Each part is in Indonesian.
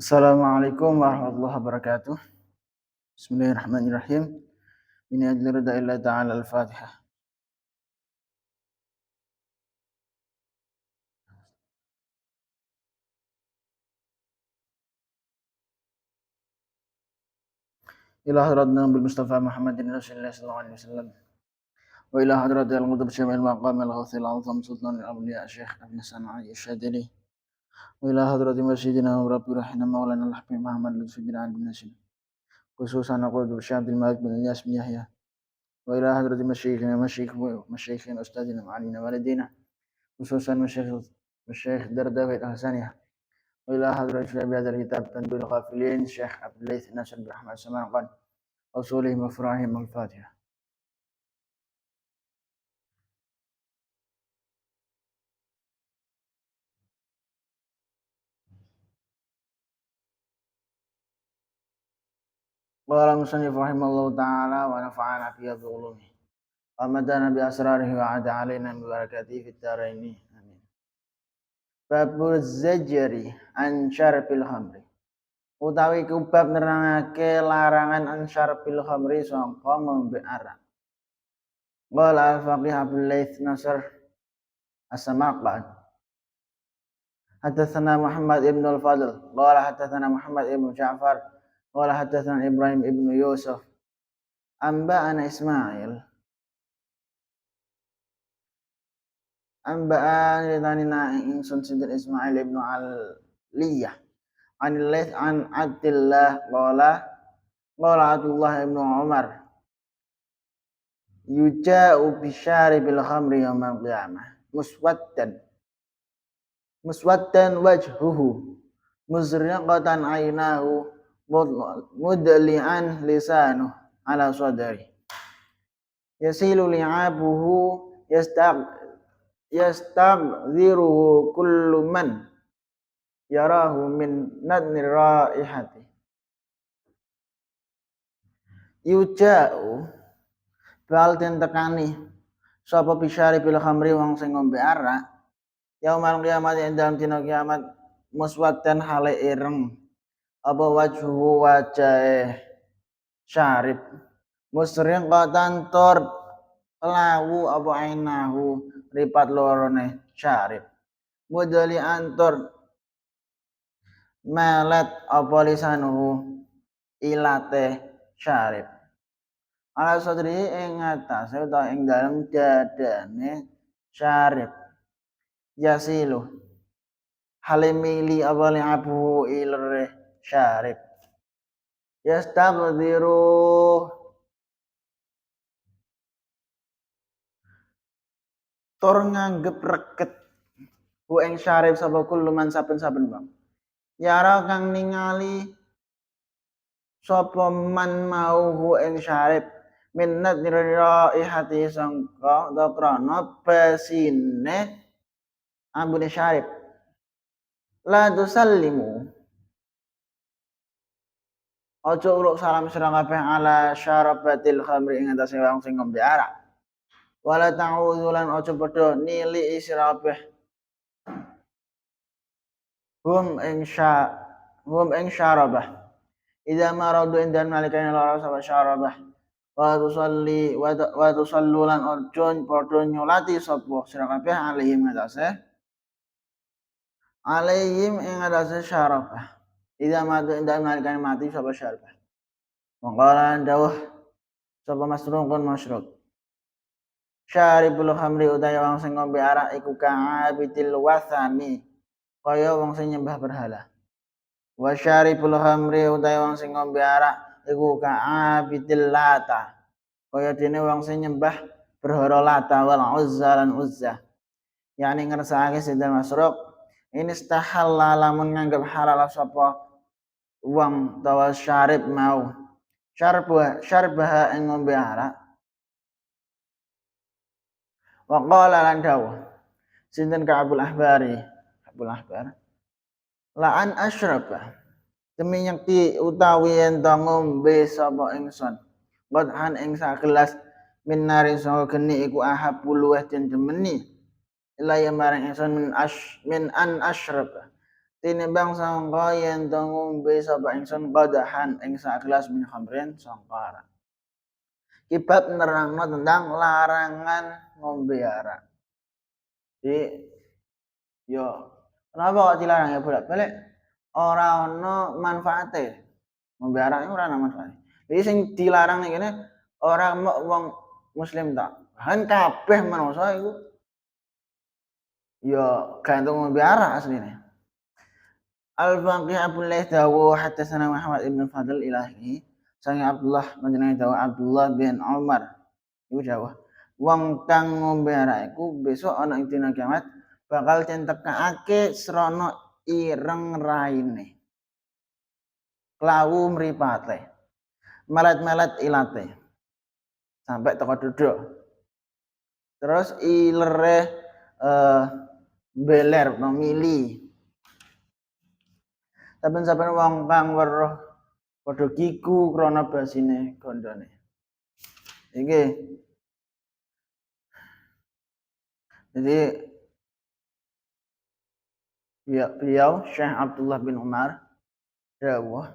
Assalamualaikum warahmatullahi wabarakatuh. Bismillahirrahmanirrahim. Ini ajli rida illa ta'ala al-Fatihah. Ila hadratna bil Mustafa Muhammadin Rasulullah sallallahu alaihi wasallam. Wa ila hadratil al-Qutb Syamil Maqam al-Ghawthil Azam Sultan al-Awliya Syekh Ibn Sana'i Syadili. Wa ila hadrati masjidina wa rabbi rahina maulana al-Habib Muhammad Lutfi bin Ali bin Nasim. Khususan Qutb Syamil Malik bin Ilyas bin Yahya. Wa ila hadrati masyayikhina ustadina ma'alina walidina. Khususan masyayikh Dardawi al-Hasaniyah. وإلى حضرة في بهذا الكتاب تنبيه الغافلين الشيخ عبد الليث ناصر بن أحمد السمرقند أصولهم وفرعهم الفاتحة. قال المصنف رحمه الله تعالى ونفعنا فيها بعلومه ومدنا بأسراره وعاد علينا ببركاته في الدارين آمين. باب الزجر عن شرب الخمر utawi ku bab nerangake larangan an syarbil khamri sangka ngombe arak. Qala al-faqih Abdul Laits Nasr As-Samarqand حدثنا محمد بن الفضل قال حدثنا محمد بن جعفر قال حدثنا إبراهيم بن يوسف أنبأنا إسماعيل أنبأني لنا إنسان سيد إسماعيل بن علية عن الليث عن عبد الله قال عبد الله بن عمر يجاء بشارب الخمر يوم القيامة muswaddan wajhuhu muzriqatan aynahu mudli'an lisanuh ala sadri yasilu li'abuhu yastaghdhiruhu kullu man yarahu min nadni raihati yuja'u bal den tekani sapa bisyari bil khamri wong sing ngombe arak yaumal kiamat ing dalam dina kiamat muswaddan hale ireng apa wajhu wajahe syarib musriqatan tur lawu apa ainahu ripat lorone syarib mudali antur melet apa lisanuhu ilate syarib ala sadri ing atase utawa ing dalem dadane syarib yasilu halimili awali abu ilre syarib yastaghdhiru tur nganggep reket hu ing syarib sapa kulluman saben-saben bang yara kang ningali sapa man mau hu ing syarib minnat raihati sangka dakrana basine ambune syarib la tusallimu aja uluk salam sira kabeh ala syarabatil khamri ing atase wong sing ngombe arak wala ta'udzu lan aja padha nili sira kabeh hum ing syarabah idza maradu indan malikane lara sapa syarabah wa tusallu lan aja padha nyolati sapa sira kabeh alihim ing atase syarabah idza matu indan malikane mati sapa syarabah mongkolan dawuh sapa masrukun masruk syaribul khamri udaya wong sing ngombe arak iku ka'abitil wasani kaya wong sing nyembah berhala wa syaribul khamri udaya wong sing ngombe arak iku ka'abitil lata kaya dene wong sing nyembah berhala lata wal uzza lan uzza yani ngersakake sidal masruk ini istahalla lamun nganggep halal sapa wong tawa syarib mau syarbah ing ngombe arak wa qala lan dawuh sinten ka Abul Ahbar la an asyraba demi nyekti utawi ento ngombe sapa ingsun qadhan ing sagelas min nari sanga geni iku ahabul luweh den demeni ilaya marang ingsun min an asyraba tinimbang sangka yen to ngombe sapa ingsun qadahan ing sak gelas min khamrin sangka arak. Kibab nerangno tentang larangan ngombe arak. Jadi yo kenapa kok dilarang ya bolak-balik ora ono manfaate. Ngombe arak ora ono manfaate. Jadi sing dilarang ning kene ora mok wong muslim tok. Bahkan kabeh manungsa iku yo gantung ngombe arak asline. Al-Faqih Abu Laits dawu hadatsana Muhammad ibn Fadl ilahi sange Abdullah panjenengan dawu Abdullah bin Umar iku dawuh wong kang ngombe arak iku besok ana ing dina kiamat bakal centekake srana ireng raine klawu mripate melet-melet ilate sampai teko duduk terus ilere beler no mili saben-saben wong kang weruh padha kiku krana basine gondone. Iki. Jadi beliau Syekh Abdullah bin Umar dawuh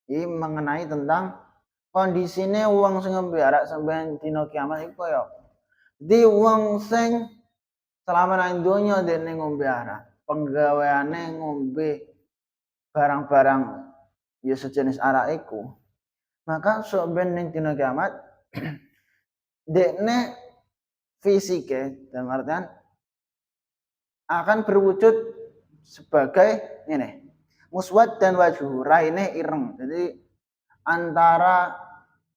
iki mengenai tentang kondisine wong sing ngombe arak sampeyan dina kiamat iku kaya. Jadi wong sing selama nang donya dene ngombe arak, penggaweane ngombe barang-barang ya sejenis arak iku maka sok ben ning dina kiamat dekne fisike dalam artian akan berwujud sebagai ini muswad dan wajhu raine ireng. Jadi antara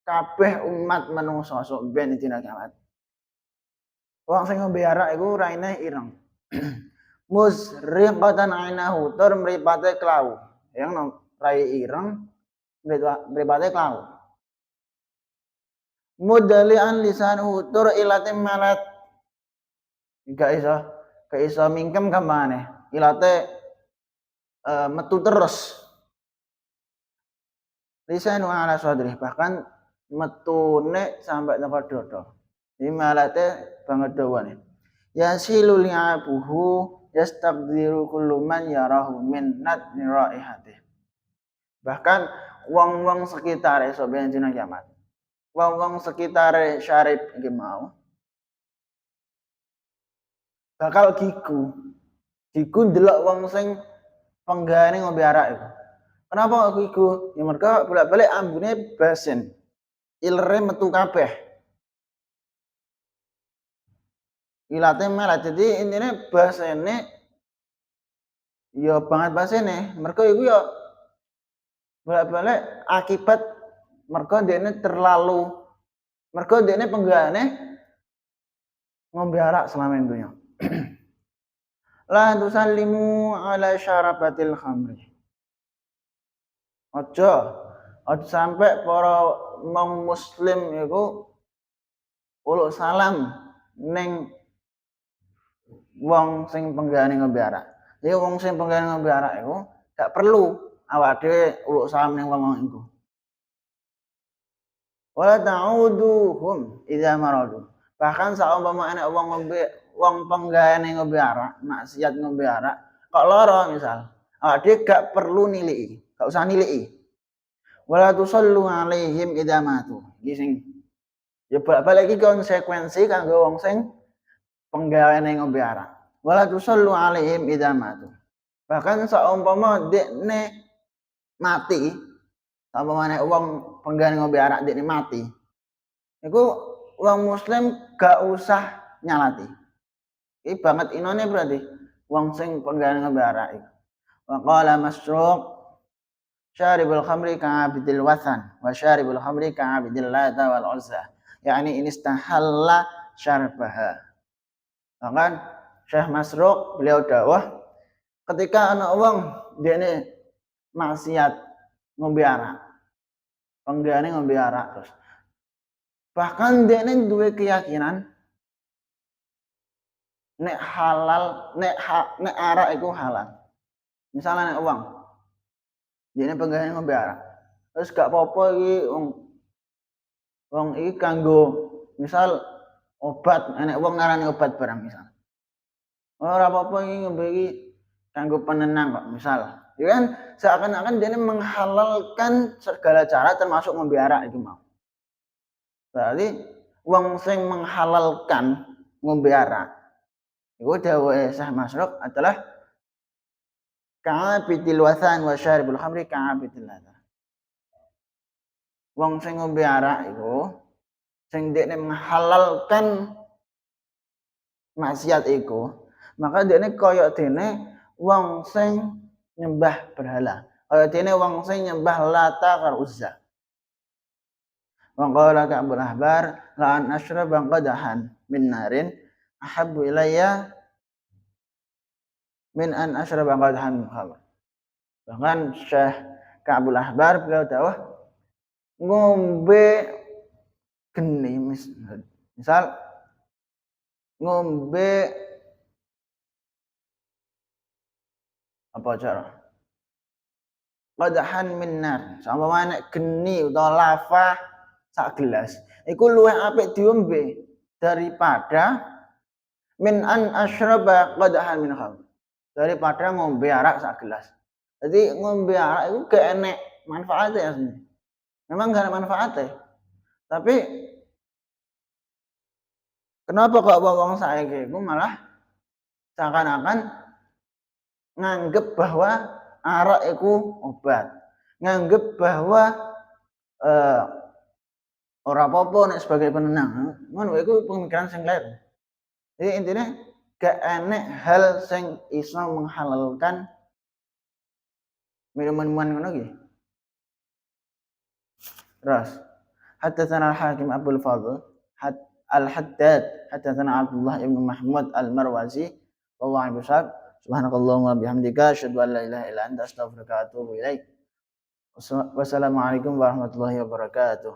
kabeh umat manungsa sok ben dina kiamat wong sing ngombe arak iku raine ireng musriqatan ainahu tur mripate klau yang rai ireng mripate klau mudalian lisanuhu tur ilate malat gak iso mingkem kampane ilate metu terus lisanu ala sadri bahkan metune sampai nang dodo iki malate banget dawane yasilu li'abuhu yastaqdiru kullu man yarahu min natni raihati. Bahkan wong-wong sekitare soben dina kiamat. Wong-wong sekitare syarif iki mau bakal gigu. Gigu ndelok wong sing penggane ngombe arak iku. Kenapa kok gigu? Ya mergo bolak-balik ambune basin. Ilere metu kabeh. Ilate melet jadi intine basene ya banget basene mergo iku ya bolak-balik akibat mergo dekne terlalu mergo dekne penggane ngombe arak selama dunya. La tusallimu ala syarabatil khamri. Aja sampai para wong muslim iku uluk salam ning wong sing penggane ngombe arak. Jadi wong sing penggane ngombe arak iku gak perlu awak dhewe uluk salam ning wong iku. Wala ta'uduhum idza maradu. Bahkan saumpama ana wong ngombe wong penggane ngombe arak, maksiat ngombe arak, kok lara misal. Awak dhewe gak perlu niliki, gak usah niliki. Wala tusallu alaihim idza matu. Iki sing ya balik iki konsekuensi kanggo wong sing penggane ngombe arak. Wala tusallu alaihim idza matu. Bahkan saumpama dekne mati, saumpama wong penggane ngombe arak dekne mati. Iku wong muslim gak usah nyalati. Iki banget inone berarti wong sing penggane ngombe arak iku. Wa qala Masruq syaribul khamri ka'abidil wathan wa syaribul khamri ka'abidil lata wal uzza. Yani ini istahalla syarbaha. Bahkan Syekh Masruq beliau dawuh ketika ana wong dene maksiat ngombe arak. Penggane ngombe arak terus. Bahkan dene duwe keyakinan nek halal nek arak iku halal. Misalnya nek wong dene penggane ngombe arak. Terus gak apa-apa iki wong iki kanggo misal obat, enek wong ngarani obat barang misal. Ora apa-apa iki ngombe iki kanggo penenang kok misal. Ya kan seakan-akan dia menghalalkan segala cara termasuk ngombe arak itu mau. Berarti wong sing menghalalkan ngombe arak iku dawuhe Syekh Masruk adalah ka'abitil wathan wa syaribul khamri ka'abitil ladha. Wong sing ngombe arak iku sing dekne menghalalkan maksiat iku, maka dekne kaya dene wong sing nyembah berhala. Kaya dene wong sing nyembah Lata karo Uzza. Wa qala Ka'bul Ahbar la an ashraba qadahan min narin ahabbu ilayya min an ashraba qadahan min khamr. Bahkan Syekh Ka'bul Ahbar beliau dawuh ngombe geni misal ngombe apa cara qadahan min nar sampamane geni utawa lava sak gelas iku luwih apik diombe daripada min an asyraba qadahan min khamr daripada ngombe arak sak gelas. Jadi ngombe arak itu gak enek manfaatnya aslinya. Memang gak ada manfaatnya. Tapi kenapa kok wong saiki iku malah seakan-akan nganggep bahwa arak itu obat. Nganggep bahwa ora apa-apa nek sebagai penenang. Ngono iku pemikiran sing keliru. Jadi intinya gak enek hal sing iso menghalalkan minuman-minuman ngono iki. Terus haddatsana al-Hakim Abdul Fadl al-Haddad haddatsana Abdullah ibn Mahmud al-Marwazi wallahu a'lam. Subhanakallahumma bihamdika asyhadu an la ilaha illa anta astaghfiruka wa atubu ilaik. Wassalamualaikum warahmatullahi wabarakatuh.